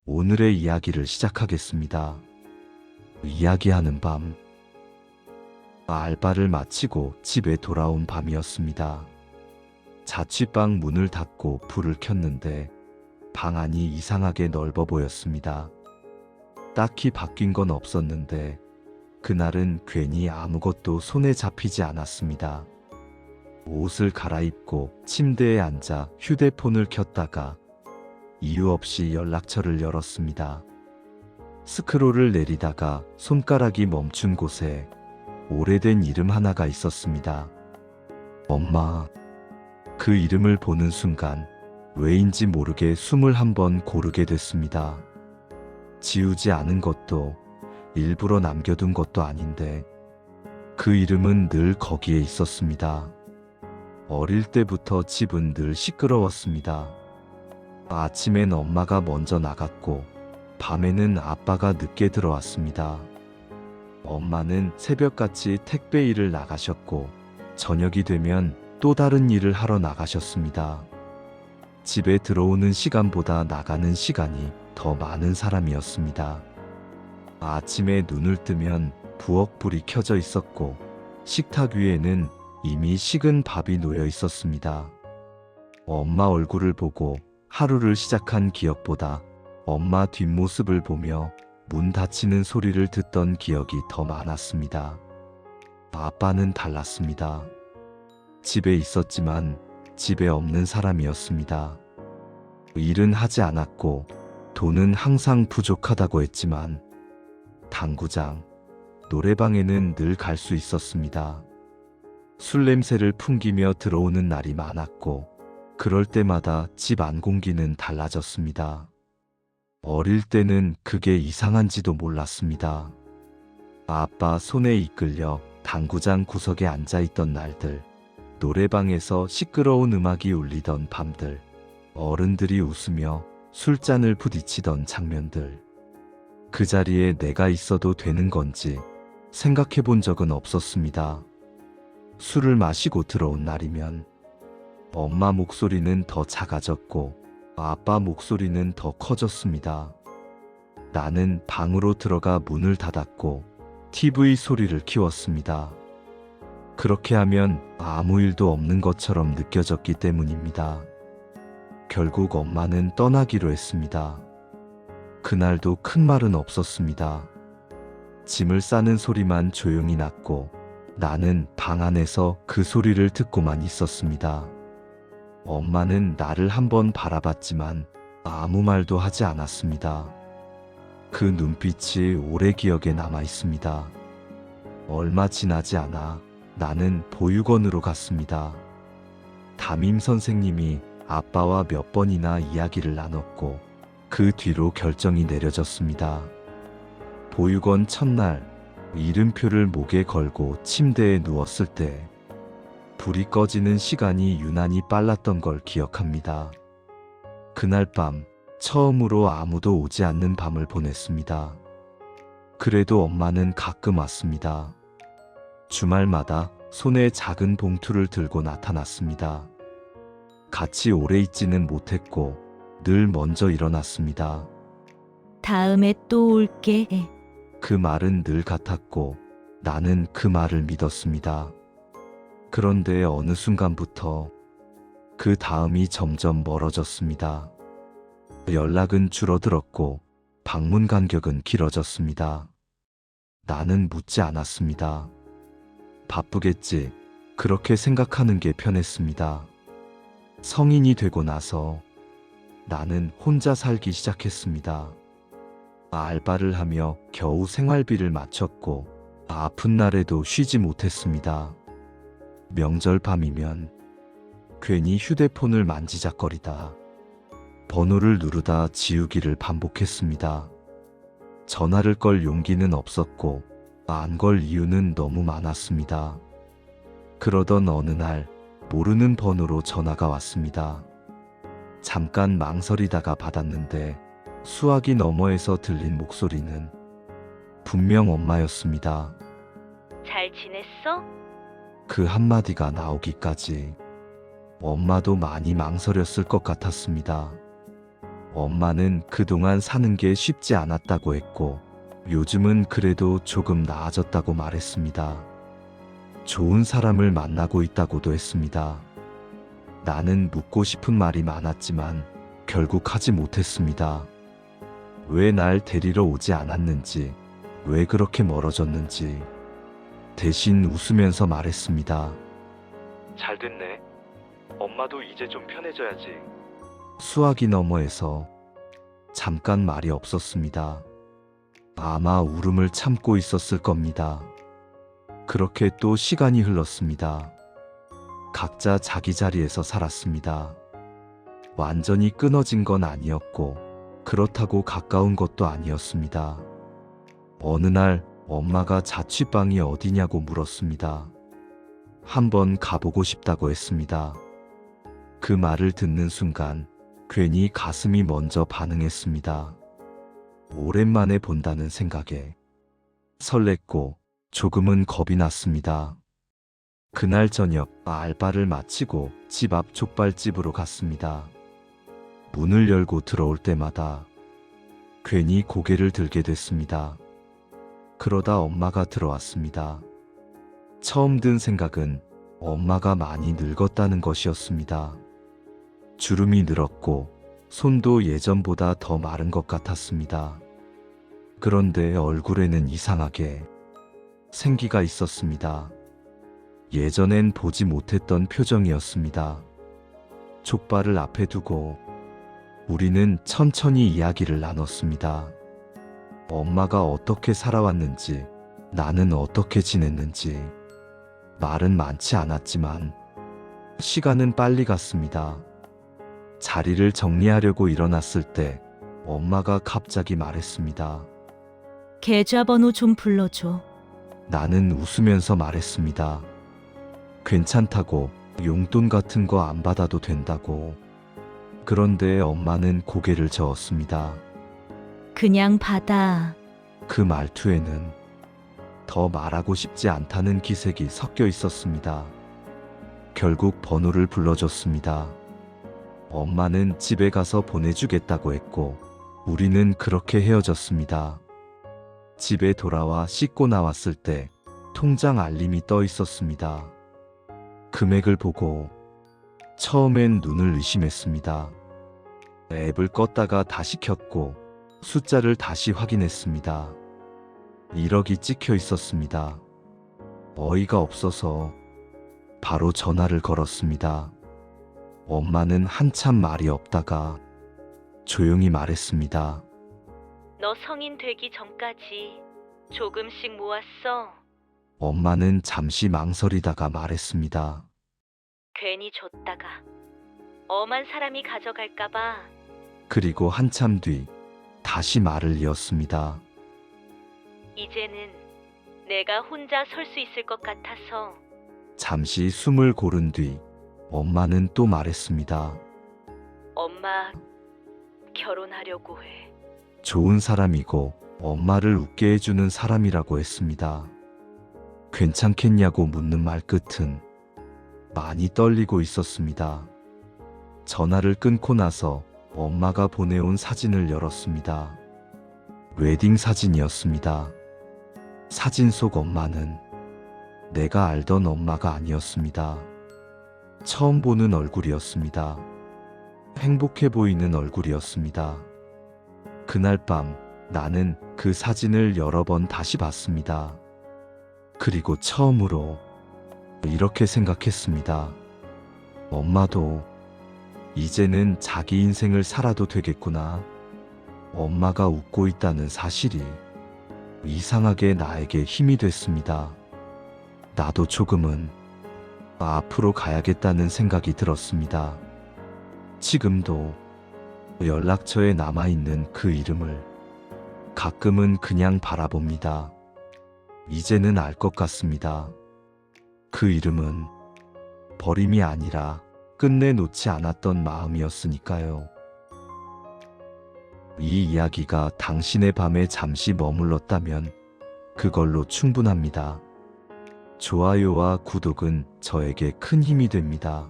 오늘의 이야기를 시작하겠습니다. 이야기하는 밤. 알바를 마치고 집에 돌아온 밤이었습니다. 자취방 문을 닫고 불을 켰는데 방 안이 이상하게 넓어 보였습니다. 딱히 바뀐 건 없었는데 그날은 괜히 아무것도 손에 잡히지 않았습니다. 옷을 갈아입고 침대에 앉아 휴대폰을 켰다가 이유 없이 연락처를 열었습니다. 스크롤을 내리다가 손가락이 멈춘 곳에 오래된 이름 하나가 있었습니다. 엄마. 그 이름을 보는 순간 왜인지 모르게 숨을 한번 고르게 됐습니다. 지우지 않은 것도 일부러 남겨둔 것도 아닌데 그 이름은 늘 거기에 있었습니다. 어릴 때부터 집은 늘 시끄러웠습니다. 아침엔 엄마가 먼저 나갔고 밤에는 아빠가 늦게 들어왔습니다. 엄마는 새벽같이 택배 일을 나가셨고 저녁이 되면 또 다른 일을 하러 나가셨습니다. 집에 들어오는 시간보다 나가는 시간이 더 많은 사람이었습니다. 아침에 눈을 뜨면 부엌 불이 켜져 있었고 식탁 위에는 이미 식은 밥이 놓여 있었습니다. 엄마 얼굴을 보고 하루를 시작한 기억보다 엄마 뒷모습을 보며 문 닫히는 소리를 듣던 기억이 더 많았습니다. 아빠는 달랐습니다. 집에 있었지만 집에 없는 사람이었습니다. 일은 하지 않았고 돈은 항상 부족하다고 했지만 당구장, 노래방에는 늘 갈 수 있었습니다. 술 냄새를 풍기며 들어오는 날이 많았고 그럴 때마다 집 안 공기는 달라졌습니다. 어릴 때는 그게 이상한지도 몰랐습니다. 아빠 손에 이끌려 당구장 구석에 앉아있던 날들, 노래방에서 시끄러운 음악이 울리던 밤들, 어른들이 웃으며 술잔을 부딪히던 장면들. 그 자리에 내가 있어도 되는 건지 생각해 본 적은 없었습니다. 술을 마시고 들어온 날이면 엄마 목소리는 더 작아졌고 아빠 목소리는 더 커졌습니다. 나는 방으로 들어가 문을 닫았고 TV 소리를 키웠습니다. 그렇게 하면 아무 일도 없는 것처럼 느껴졌기 때문입니다. 결국 엄마는 떠나기로 했습니다. 그날도 큰 말은 없었습니다. 짐을 싸는 소리만 조용히 났고 나는 방 안에서 그 소리를 듣고만 있었습니다. 엄마는 나를 한번 바라봤지만 아무 말도 하지 않았습니다. 그 눈빛이 오래 기억에 남아 있습니다. 얼마 지나지 않아 나는 보육원으로 갔습니다. 담임 선생님이 아빠와 몇 번이나 이야기를 나눴고 그 뒤로 결정이 내려졌습니다. 보육원 첫날 이름표를 목에 걸고 침대에 누웠을 때 불이 꺼지는 시간이 유난히 빨랐던 걸 기억합니다. 그날 밤 처음으로 아무도 오지 않는 밤을 보냈습니다. 그래도 엄마는 가끔 왔습니다. 주말마다 손에 작은 봉투를 들고 나타났습니다. 같이 오래 있지는 못했고 늘 먼저 일어났습니다. 다음에 또 올게. 그 말은 늘 같았고 나는 그 말을 믿었습니다. 그런데 어느 순간부터 그 다음이 점점 멀어졌습니다. 연락은 줄어들었고 방문 간격은 길어졌습니다. 나는 묻지 않았습니다. 바쁘겠지. 그렇게 생각하는 게 편했습니다. 성인이 되고 나서 나는 혼자 살기 시작했습니다. 알바를 하며 겨우 생활비를 맞췄고 아픈 날에도 쉬지 못했습니다. 명절 밤이면 괜히 휴대폰을 만지작거리다 번호를 누르다 지우기를 반복했습니다. 전화를 걸 용기는 없었고 안 걸 이유는 너무 많았습니다. 그러던 어느 날 모르는 번호로 전화가 왔습니다. 잠깐 망설이다가 받았는데 수화기 너머에서 들린 목소리는 분명 엄마였습니다. 잘 지냈어? 그 한마디가 나오기까지 엄마도 많이 망설였을 것 같았습니다. 엄마는 그동안 사는 게 쉽지 않았다고 했고, 요즘은 그래도 조금 나아졌다고 말했습니다. 좋은 사람을 만나고 있다고도 했습니다. 나는 묻고 싶은 말이 많았지만 결국 하지 못했습니다. 왜 날 데리러 오지 않았는지, 왜 그렇게 멀어졌는지. 대신 웃으면서 말했습니다. 잘 됐네. 엄마도 이제 좀 편해져야지. 수화기 너머에서 잠깐 말이 없었습니다. 아마 울음을 참고 있었을 겁니다. 그렇게 또 시간이 흘렀습니다. 각자 자기 자리에서 살았습니다. 완전히 끊어진 건 아니었고, 그렇다고 가까운 것도 아니었습니다. 어느 날 엄마가 자취방이 어디냐고 물었습니다. 한번 가보고 싶다고 했습니다. 그 말을 듣는 순간 괜히 가슴이 먼저 반응했습니다. 오랜만에 본다는 생각에 설렜고 조금은 겁이 났습니다. 그날 저녁 알바를 마치고 집 앞 족발집으로 갔습니다. 문을 열고 들어올 때마다 괜히 고개를 들게 됐습니다. 그러다 엄마가 들어왔습니다. 처음 든 생각은 엄마가 많이 늙었다는 것이었습니다. 주름이 늘었고 손도 예전보다 더 마른 것 같았습니다. 그런데 얼굴에는 이상하게 생기가 있었습니다. 예전엔 보지 못했던 표정이었습니다. 족발을 앞에 두고 우리는 천천히 이야기를 나눴습니다. 엄마가 어떻게 살아왔는지, 나는 어떻게 지냈는지. 말은 많지 않았지만 시간은 빨리 갔습니다. 자리를 정리하려고 일어났을 때 엄마가 갑자기 말했습니다. 계좌번호 좀 불러줘. 나는 웃으면서 말했습니다. 괜찮다고, 용돈 같은 거 안 받아도 된다고. 그런데 엄마는 고개를 저었습니다. 그냥 받아. 그 말투에는 더 말하고 싶지 않다는 기색이 섞여 있었습니다. 결국 번호를 불러줬습니다. 엄마는 집에 가서 보내주겠다고 했고, 우리는 그렇게 헤어졌습니다. 집에 돌아와 씻고 나왔을 때 통장 알림이 떠 있었습니다. 금액을 보고 처음엔 눈을 의심했습니다. 앱을 껐다가 다시 켰고 숫자를 다시 확인했습니다. 1억이 찍혀 있었습니다. 어이가 없어서 바로 전화를 걸었습니다. 엄마는 한참 말이 없다가 조용히 말했습니다. 너 성인 되기 전까지 조금씩 모았어. 엄마는 잠시 망설이다가 말했습니다. 괜히 줬다가 엄한 사람이 가져갈까봐. 그리고 한참 뒤 다시 말을 이었습니다. 이제는 내가 혼자 설 수 있을 것 같아서. 잠시 숨을 고른 뒤 엄마는 또 말했습니다. 엄마 결혼하려고 해. 좋은 사람이고 엄마를 웃게 해주는 사람이라고 했습니다. 괜찮겠냐고 묻는 말 끝은 많이 떨리고 있었습니다. 전화를 끊고 나서 엄마가 보내온 사진을 열었습니다. 웨딩 사진이었습니다. 사진 속 엄마는 내가 알던 엄마가 아니었습니다. 처음 보는 얼굴이었습니다. 행복해 보이는 얼굴이었습니다. 그날 밤 나는 그 사진을 여러 번 다시 봤습니다. 그리고 처음으로 이렇게 생각했습니다. 엄마도 이제는 자기 인생을 살아도 되겠구나. 엄마가 웃고 있다는 사실이 이상하게 나에게 힘이 됐습니다. 나도 조금은 앞으로 가야겠다는 생각이 들었습니다. 지금도 연락처에 남아있는 그 이름을 가끔은 그냥 바라봅니다. 이제는 알 것 같습니다. 그 이름은 버림이 아니라 끝내 놓지 않았던 마음이었으니까요. 이 이야기가 당신의 밤에 잠시 머물렀다면 그걸로 충분합니다. 좋아요와 구독은 저에게 큰 힘이 됩니다.